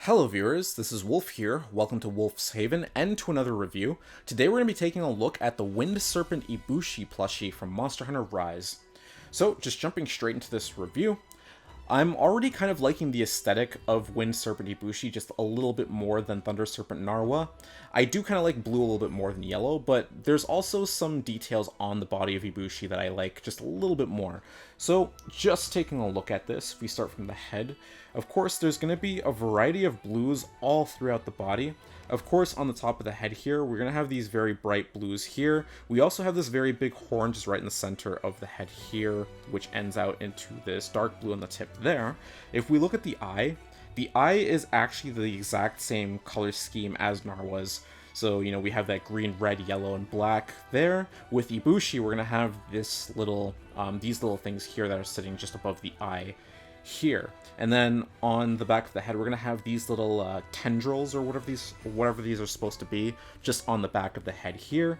Hello viewers, this is Wolf here, welcome to Wolf's Haven and to another review. Today we're going to be taking a look at the Wind Serpent Ibushi plushie from Monster Hunter Rise. So, just jumping straight into this review, I'm already kind of liking the aesthetic of Wind Serpent Ibushi just a little bit more than Thunder Serpent Narwa. I do kind of like blue a little bit more than yellow, but there's also some details on the body of Ibushi that I like just a little bit more. So just taking a look at this, if we start from the head, of course there's going to be a variety of blues all throughout the body. Of course, on the top of the head here, we're going to have these very bright blues here. We also have this very big horn just right in the center of the head here, which ends out into this dark blue on the tip there. If we look at the eye is actually the exact same color scheme as Narwa's. So, you know, we have that green, red, yellow, and black there. With Ibushi, we're going to have this little, these little things here that are sitting just above the eye here. And then on the back of the head, we're going to have these little tendrils or whatever these are supposed to be, just on the back of the head here.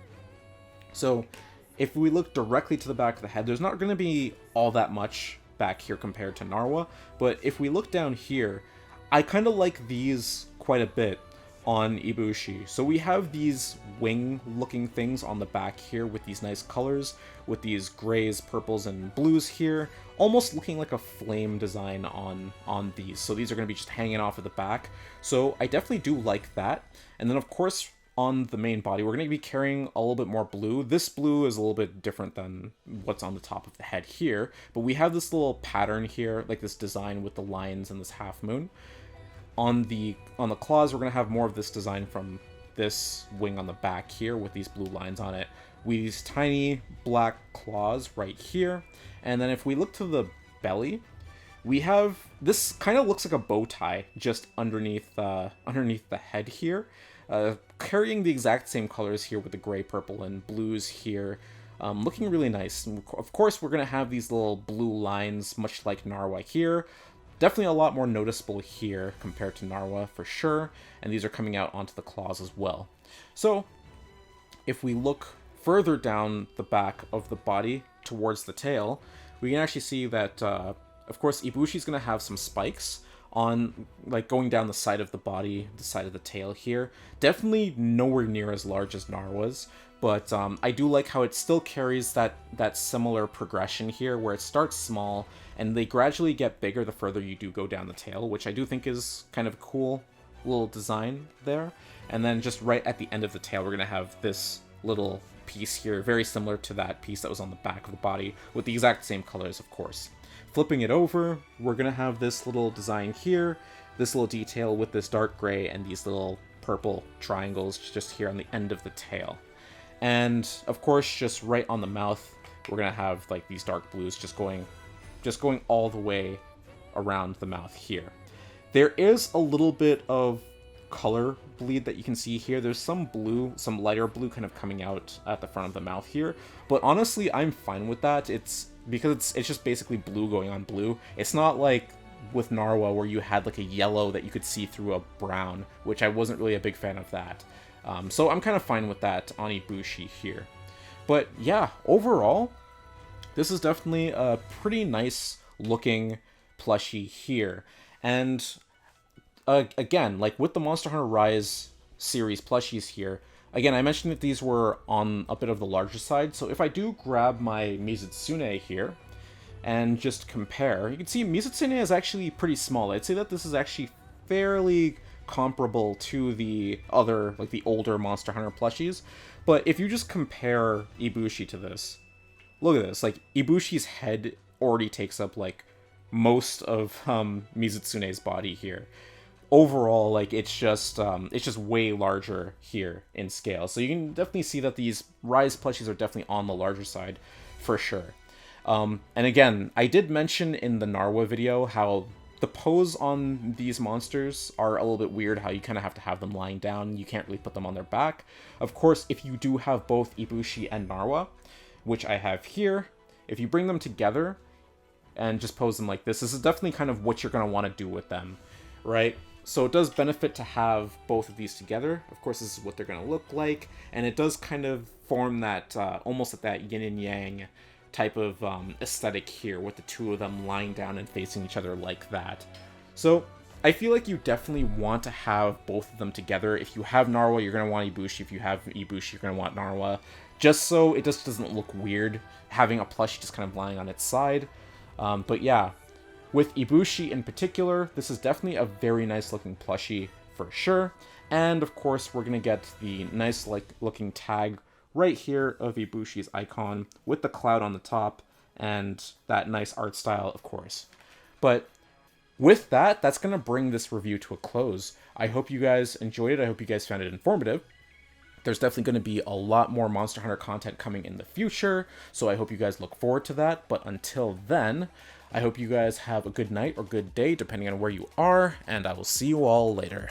So if we look directly to the back of the head, there's not going to be all that much back here compared to Narwa. But if we look down here, I kind of like these quite a bit on Ibushi. So we have these wing-looking things on the back here with these nice colors, with these grays, purples, and blues here, almost looking like a flame design on these. So these are going to be just hanging off of the back. So I definitely do like that. And then of course on the main body, we're going to be carrying a little bit more blue. This blue is a little bit different than what's on the top of the head here, but we have this little pattern here, like this design with the lines and this half moon. On the claws, we're going to have more of this design from this wing on the back here with these blue lines on it. We these tiny black claws right here. And then if we look to the belly, we have this kind of looks like a bow tie just underneath the head here. Carrying the exact same colors here with the gray, purple, and blues here. Looking really nice. And of course, we're going to have these little blue lines, much like Narwa here. Definitely a lot more noticeable here compared to Narwa for sure, and these are coming out onto the claws as well. So if we look further down the back of the body towards the tail, we can actually see that, of course, Ibushi's going to have some spikes on, like, going down the side of the body, the side of the tail here. Definitely nowhere near as large as Narwa's, but I do like how it still carries that similar progression here, where it starts small, and they gradually get bigger the further you do go down the tail, which I do think is kind of a cool little design there. And then just right at the end of the tail, we're going to have this little piece here, very similar to that piece that was on the back of the body, with the exact same colors, of course. Flipping it over, we're going to have this little design here, this little detail with this dark gray and these little purple triangles just here on the end of the tail. And of course, just right on the mouth, we're going to have like these dark blues just going all the way around the mouth here. There is a little bit of color bleed that you can see here. There's some blue, some lighter blue kind of coming out at the front of the mouth here, but honestly I'm fine with that. It's because it's just basically blue going on blue. It's not like with Narwa where you had like a yellow that you could see through a brown, which I wasn't really a big fan of that. So I'm kind of fine with that on Ibushi here. But yeah, overall, this is definitely a pretty nice looking plushie here. And again, like with the Monster Hunter Rise series plushies here, again, I mentioned that these were on a bit of the larger side. So if I do grab my Mizutsune here and just compare, you can see Mizutsune is actually pretty small. I'd say that this is actually fairly comparable to the other, like the older Monster Hunter plushies. But if you just compare Ibushi to this, look at this. Like, Ibushi's head already takes up, like, most of Mizutsune's body here. Overall, like, it's just way larger here in scale. So you can definitely see that these Rise plushies are definitely on the larger side, for sure. And again, I did mention in the Narwa video how the pose on these monsters are a little bit weird, how you kind of have to have them lying down. You can't really put them on their back. Of course, if you do have both Ibushi and Narwa, which I have here, if you bring them together and just pose them like this is definitely kind of what you're going to want to do with them, right? So it does benefit to have both of these together. Of course, this is what they're going to look like, and it does kind of form that, almost like that yin and yang type of aesthetic here, with the two of them lying down and facing each other like that. So I feel like you definitely want to have both of them together. If you have Narwa, you're going to want Ibushi. If you have Ibushi, you're going to want Narwa. Just so it just doesn't look weird having a plushie just kind of lying on its side. But yeah, with Ibushi in particular, this is definitely a very nice looking plushie for sure. And of course, we're going to get the nice looking tag right here of Ibushi's icon with the cloud on the top and that nice art style, of course. But with that, that's going to bring this review to a close. I hope you guys enjoyed it. I hope you guys found it informative. There's definitely going to be a lot more Monster Hunter content coming in the future, so I hope you guys look forward to that. But until then, I hope you guys have a good night or good day, depending on where you are, and I will see you all later.